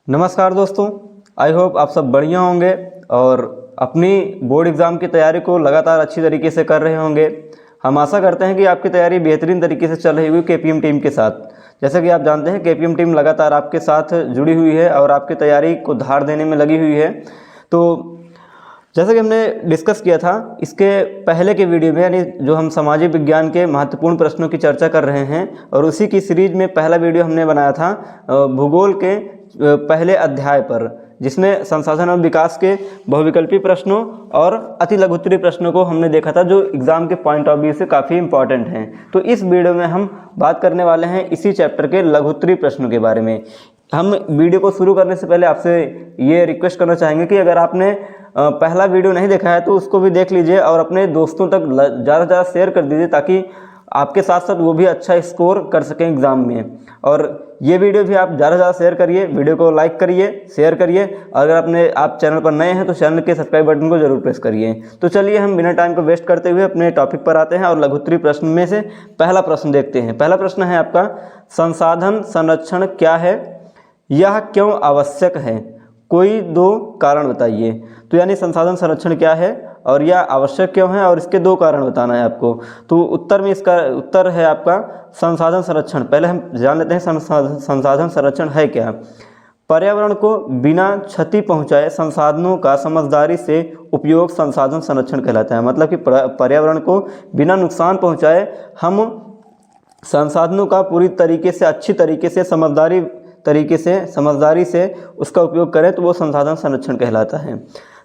नमस्कार दोस्तों, I hope आप सब बढ़िया होंगे और अपनी बोर्ड एग्ज़ाम की तैयारी को लगातार अच्छी तरीके से कर रहे होंगे। हम आशा करते हैं कि आपकी तैयारी बेहतरीन तरीके से चल रही होगी केपीएम टीम के साथ। जैसा कि आप जानते हैं केपीएम टीम लगातार आपके साथ जुड़ी हुई है और आपकी तैयारी को धार देने में लगी हुई है। तो जैसा कि हमने डिस्कस किया था इसके पहले के वीडियो में, यानी जो हम सामाजिक विज्ञान के महत्वपूर्ण प्रश्नों की चर्चा कर रहे हैं, और उसी की सीरीज में पहला वीडियो हमने बनाया था भूगोल के पहले अध्याय पर, जिसमें संसाधन और विकास के बहुविकल्पी प्रश्नों और अति लघुत्तरीय प्रश्नों को हमने देखा था, जो एग्ज़ाम के पॉइंट ऑफ व्यू से काफ़ी इंपॉर्टेंट हैं। तो इस वीडियो में हम बात करने वाले हैं इसी चैप्टर के लघुत्तरीय प्रश्नों के बारे में। हम वीडियो को शुरू करने से पहले आपसे ये रिक्वेस्ट करना चाहेंगे कि अगर आपने पहला वीडियो नहीं देखा है तो उसको भी देख लीजिए और अपने दोस्तों तक ज़्यादा से ज़्यादा शेयर कर दीजिए, ताकि आपके साथ साथ वो भी अच्छा स्कोर कर सकें एग्ज़ाम में। और ये वीडियो भी आप ज़्यादा से ज़्यादा शेयर करिए, वीडियो को लाइक करिए, शेयर करिए। अगर आप चैनल पर नए हैं तो चैनल के सब्सक्राइब बटन को जरूर प्रेस करिए। तो चलिए हम बिना टाइम को वेस्ट करते हुए अपने टॉपिक पर आते हैं और लघुत्तरीय प्रश्न में से पहला प्रश्न देखते हैं। पहला प्रश्न है आपका, संसाधन संरक्षण क्या है, यह क्यों आवश्यक है, कोई दो कारण बताइए। तो यानी संसाधन संरक्षण क्या है और यह आवश्यक क्यों है, और इसके दो कारण बताना है आपको। तो उत्तर में इसका उत्तर है आपका संसाधन संरक्षण। पहले हम जान लेते हैं संसाधन संरक्षण है क्या। पर्यावरण को बिना क्षति पहुंचाए संसाधनों का समझदारी से उपयोग संसाधन संरक्षण कहलाता है। मतलब कि पर्यावरण को बिना नुकसान पहुंचाए हम संसाधनों का पूरी तरीके से, अच्छी तरीके से, समझदारी से उसका उपयोग करें तो वो संसाधन संरक्षण कहलाता है।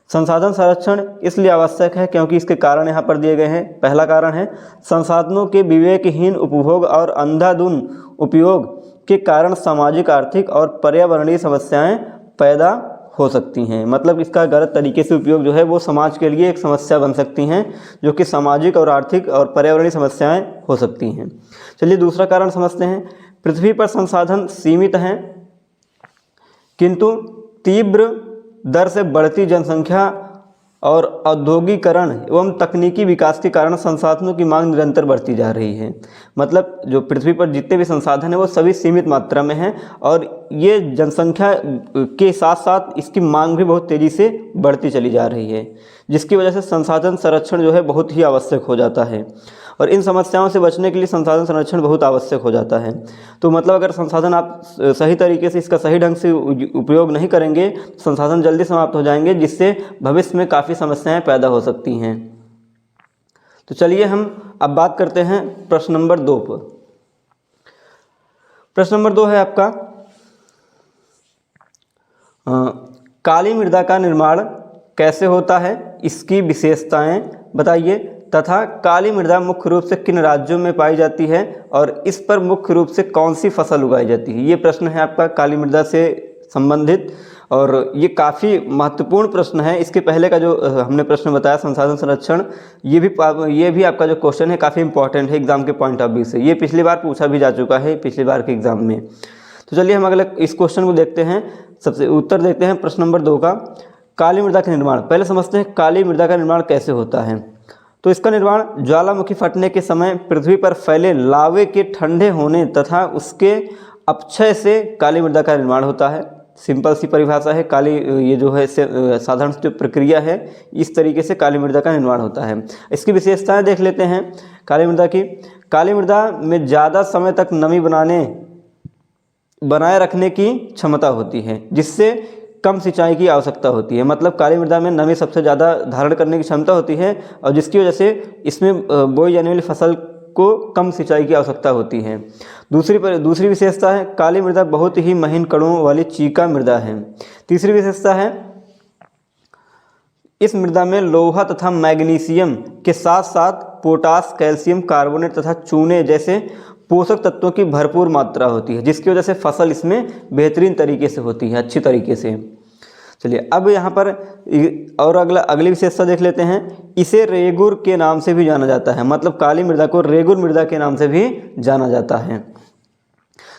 संसाधन संरक्षण इसलिए आवश्यक है क्योंकि इसके कारण यहाँ पर दिए गए हैं। पहला कारण है, संसाधनों के विवेकहीन उपभोग और अंधाधुंध उपयोग के कारण सामाजिक, आर्थिक और पर्यावरणीय समस्याएं पैदा हो सकती हैं। मतलब इसका गलत तरीके से उपयोग जो है वो समाज के लिए एक समस्या बन सकती हैं, जो कि सामाजिक और आर्थिक और पर्यावरणीय समस्याएं हो सकती हैं। चलिए दूसरा कारण समझते हैं। पृथ्वी पर संसाधन सीमित हैं, किंतु तीव्र दर से बढ़ती जनसंख्या और औद्योगिकरण एवं तकनीकी विकास के कारण संसाधनों की मांग निरंतर बढ़ती जा रही है। मतलब जो पृथ्वी पर जितने भी संसाधन हैं वो सभी सीमित मात्रा में हैं, और ये जनसंख्या के साथ साथ इसकी मांग भी बहुत तेज़ी से बढ़ती चली जा रही है, जिसकी वजह से संसाधन संरक्षण जो है बहुत ही आवश्यक हो जाता है। और इन समस्याओं से बचने के लिए संसाधन संरक्षण बहुत आवश्यक हो जाता है। तो मतलब अगर संसाधन आप सही तरीके से, इसका सही ढंग से उपयोग नहीं करेंगे, संसाधन जल्दी समाप्त हो जाएंगे, जिससे भविष्य में काफ़ी समस्याएं पैदा हो सकती हैं। तो चलिए हम अब बात करते हैं प्रश्न नंबर 2 पर। प्रश्न नंबर 2 है आपका, काली मृदा का निर्माण कैसे होता है, इसकी विशेषताएं बताइए, तथा काली मृदा मुख्य रूप से किन राज्यों में पाई जाती है और इस पर मुख्य रूप से कौन सी फसल उगाई जाती है। ये प्रश्न है आपका काली मृदा से संबंधित, और ये काफ़ी महत्वपूर्ण प्रश्न है। इसके पहले का जो हमने प्रश्न बताया संसाधन संरक्षण, ये भी आपका जो क्वेश्चन है काफ़ी इंपॉर्टेंट है एग्जाम के पॉइंट ऑफ व्यू से। ये पिछली बार पूछा भी जा चुका है, पिछली बार के एग्जाम में। तो चलिए हम अगले इस क्वेश्चन को देखते हैं। सबसे उत्तर देखते हैं प्रश्न नंबर 2 का, काली मृदा का निर्माण। पहले समझते हैं काली मृदा का निर्माण कैसे होता है। तो इसका निर्माण ज्वालामुखी फटने के समय पृथ्वी पर फैले लावे के ठंडे होने तथा उसके अपक्षय से काली मृदा का निर्माण होता है। सिंपल सी परिभाषा है। ये जो है साधारण जो प्रक्रिया है, इस तरीके से काली मृदा का निर्माण होता है। इसकी विशेषताएं देख लेते हैं काली मृदा की। काली मृदा में ज़्यादा समय तक नमी बनाए रखने की क्षमता होती है, जिससे कम सिंचाई की आवश्यकता होती है। मतलब काली मृदा में नमी सबसे ज़्यादा धारण करने की क्षमता होती है, और जिसकी वजह से इसमें बोई जाने वाली फसल को कम सिंचाई की आवश्यकता होती है। दूसरी विशेषता है, काली मृदा बहुत ही महीन कणों वाली चीका मृदा है। तीसरी विशेषता है, इस मृदा में लोहा तथा मैग्नीशियम के साथ साथ पोटास, कैल्शियम कार्बोनेट तथा चूने जैसे पोषक तत्वों की भरपूर मात्रा होती है, जिसकी वजह से फसल इसमें बेहतरीन तरीके से होती है, अच्छी तरीके से। चलिए अब यहाँ पर और अगली विशेषता देख लेते हैं। इसे रेगुर के नाम से भी जाना जाता है। मतलब काली मृदा को रेगुर मृदा के नाम से भी जाना जाता है।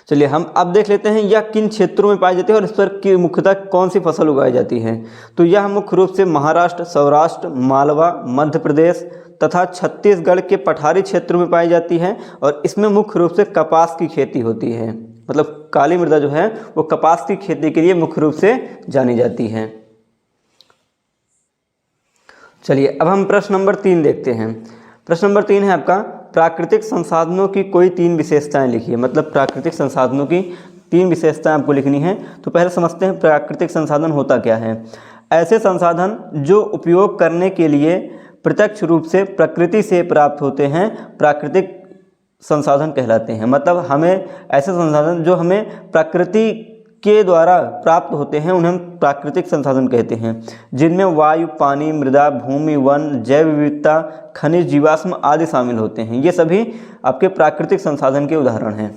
चलिए हम अब देख लेते हैं यह किन क्षेत्रों में पाई जाती है और इस पर मुख्यतः कौन सी फसल उगाई जाती है। तो यह मुख्य रूप से महाराष्ट्र, सौराष्ट्र, मालवा, मध्य प्रदेश तथा छत्तीसगढ़ के पठारी क्षेत्रों में पाई जाती है और इसमें मुख्य रूप से कपास की खेती होती है। मतलब काली मृदा जो है वो कपास की खेती के लिए मुख्य रूप से जानी जाती है। चलिए अब हम प्रश्न नंबर 3 देखते हैं। प्रश्न नंबर 3 है आपका, प्राकृतिक संसाधनों की कोई 3 विशेषताएं लिखिए। मतलब प्राकृतिक संसाधनों की 3 विशेषताएं आपको लिखनी है। तो पहले समझते हैं प्राकृतिक संसाधन होता क्या है। ऐसे संसाधन जो उपयोग करने के लिए प्रत्यक्ष रूप से प्रकृति से प्राप्त होते हैं प्राकृतिक संसाधन कहलाते हैं। मतलब हमें ऐसे संसाधन जो हमें प्रकृति के द्वारा प्राप्त होते हैं उन्हें हम प्राकृतिक संसाधन कहते हैं, जिनमें वायु, पानी, मृदा, भूमि, वन, जैव विविधता, खनिज, जीवाश्म आदि शामिल होते हैं। ये सभी आपके प्राकृतिक संसाधन के उदाहरण हैं।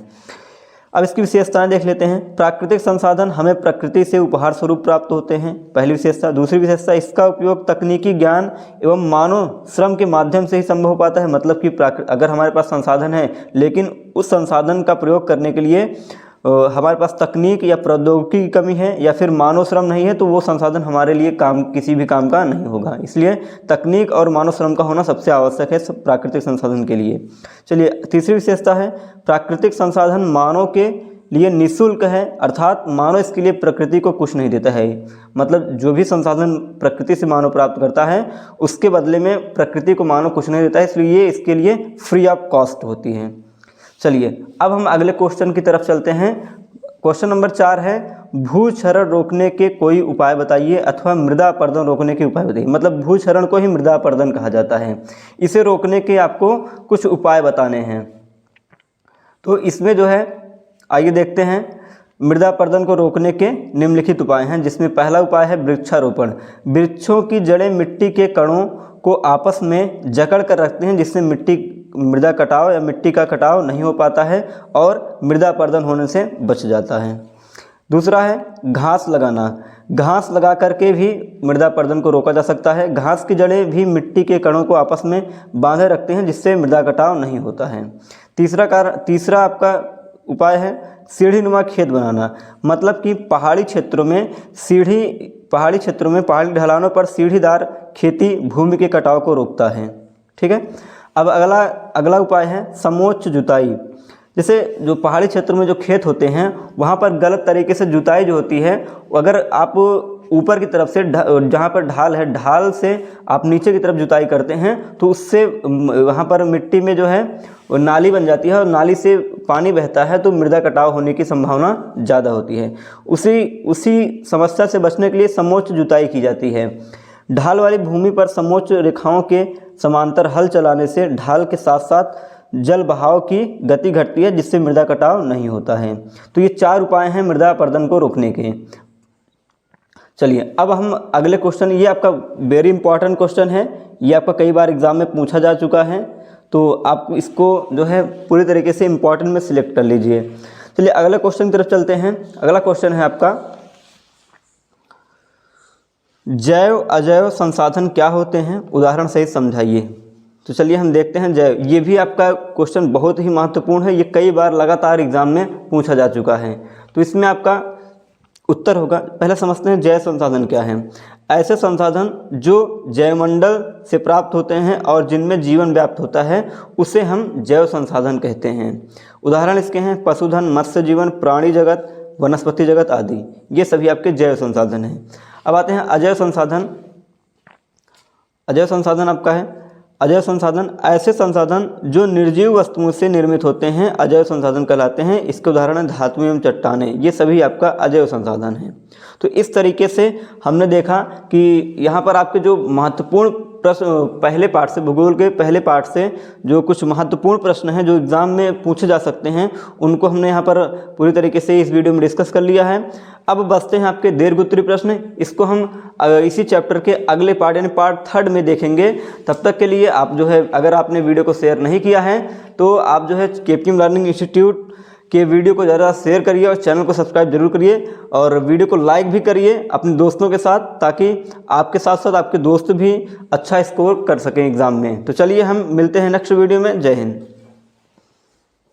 अब इसकी विशेषताएं देख लेते हैं। प्राकृतिक संसाधन हमें प्रकृति से उपहार स्वरूप प्राप्त होते हैं, पहली विशेषता। दूसरी विशेषता, इसका उपयोग तकनीकी ज्ञान एवं मानव श्रम के माध्यम से ही संभव हो पाता है। मतलब कि अगर हमारे पास संसाधन है लेकिन उस संसाधन का प्रयोग करने के लिए हमारे पास तकनीक या प्रौद्योगिकी की कमी है या फिर मानव श्रम नहीं है तो वो संसाधन हमारे लिए किसी भी काम का नहीं होगा। इसलिए तकनीक और मानव श्रम का होना सबसे आवश्यक है प्राकृतिक संसाधन के लिए। चलिए तीसरी विशेषता है, प्राकृतिक संसाधन मानव के लिए निःशुल्क है, अर्थात मानव इसके लिए प्रकृति को कुछ नहीं देता है। मतलब जो भी संसाधन प्रकृति से मानव प्राप्त करता है उसके बदले में प्रकृति को मानव कुछ नहीं देता है, इसलिए इसके लिए फ्री ऑफ कॉस्ट होती है। चलिए अब हम अगले क्वेश्चन की तरफ चलते हैं। क्वेश्चन नंबर 4 है, भूक्षरण रोकने के कोई उपाय बताइए अथवा मृदा अपरदन रोकने के उपाय बताइए। मतलब भूक्षरण को ही मृदा अपरदन कहा जाता है। इसे रोकने के आपको कुछ उपाय बताने हैं। तो इसमें जो है आइए देखते हैं। मृदा अपरदन को रोकने के निम्नलिखित उपाय हैं, जिसमें पहला उपाय है वृक्षारोपण। वृक्षों की जड़ें मिट्टी के कणों को आपस में जकड़ कर रखते हैं, जिससे मृदा कटाव या मिट्टी का कटाव नहीं हो पाता है और मृदा अपरदन होने से बच जाता है। दूसरा है घास लगाना। घास लगा करके भी मृदा अपरदन को रोका जा सकता है। घास की जड़ें भी मिट्टी के कणों को आपस में बांधे रखते हैं, जिससे मृदा कटाव नहीं होता है। तीसरा आपका उपाय है सीढ़ी नुमा खेत बनाना। मतलब कि पहाड़ी क्षेत्रों में पहाड़ी ढलानों पर सीढ़ीदार खेती भूमि के कटाव को रोकता है। ठीक है। अब अगला उपाय है समोच्च जुताई। जैसे जो पहाड़ी क्षेत्र में जो खेत होते हैं वहाँ पर गलत तरीके से जुताई जो होती है, अगर आप ऊपर की तरफ से जहाँ पर ढाल है, ढाल से आप नीचे की तरफ जुताई करते हैं तो उससे वहाँ पर मिट्टी में जो है वो नाली बन जाती है और नाली से पानी बहता है तो मृदा कटाव होने की संभावना ज़्यादा होती है। उसी समस्या से बचने के लिए समोच्च जुताई की जाती है। ढाल वाली भूमि पर समोच्च रेखाओं के समांतर हल चलाने से ढाल के साथ साथ जल बहाव की गति घटती है, जिससे मृदा कटाव नहीं होता है। तो ये 4 उपाय हैं मृदा अपरदन को रोकने के। चलिए अब हम अगले क्वेश्चन, ये आपका वेरी इंपॉर्टेंट क्वेश्चन है, ये आपका कई बार एग्जाम में पूछा जा चुका है, तो आप इसको जो है पूरी तरीके से इंपॉर्टेंट में सिलेक्ट कर लीजिए। चलिए अगले क्वेश्चन की तरफ चलते हैं। अगला क्वेश्चन है आपका, जैव अजैव संसाधन क्या होते हैं, उदाहरण सहित समझाइए। तो चलिए हम देखते हैं जैव। ये भी आपका क्वेश्चन बहुत ही महत्वपूर्ण है, ये कई बार लगातार एग्जाम में पूछा जा चुका है। तो इसमें आपका उत्तर होगा, पहले समझते हैं जैव संसाधन क्या है। ऐसे संसाधन जो जैवमंडल से प्राप्त होते हैं और जिनमें जीवन व्याप्त होता है उसे हम जैव संसाधन कहते हैं। उदाहरण इसके हैं पशुधन, मत्स्य जीवन, प्राणी जगत, वनस्पति जगत आदि, ये सभी आपके जैव संसाधन हैं। अब आते हैं अजैव संसाधन। अजैव संसाधन आपका है, अजैव संसाधन ऐसे संसाधन जो निर्जीव वस्तुओं से निर्मित होते हैं अजैव संसाधन कहलाते हैं। इसके उदाहरण हैं धातु एवं चट्टानें, ये सभी आपका अजैव संसाधन हैं। तो इस तरीके से हमने देखा कि यहाँ पर आपके जो महत्वपूर्ण प्रश्न पहले पार्ट से, भूगोल के पहले पार्ट से जो कुछ महत्वपूर्ण प्रश्न हैं जो एग्ज़ाम में पूछे जा सकते हैं, उनको हमने यहाँ पर पूरी तरीके से इस वीडियो में डिस्कस कर लिया है। अब बचते हैं आपके दीर्घोत्तरीय प्रश्न, इसको हम इसी चैप्टर के अगले पार्ट यानी पार्ट 3 में देखेंगे। तब तक के लिए आप जो है, अगर आपने वीडियो को शेयर नहीं किया है तो आप जो है केपीएम लर्निंग इंस्टीट्यूट के वीडियो को ज़्यादा शेयर करिए और चैनल को सब्सक्राइब जरूर करिए और वीडियो को लाइक भी करिए अपने दोस्तों के साथ, ताकि आपके साथ साथ आपके दोस्त भी अच्छा स्कोर कर सकें एग्ज़ाम में। तो चलिए हम मिलते हैं नेक्स्ट वीडियो में। जय हिंद।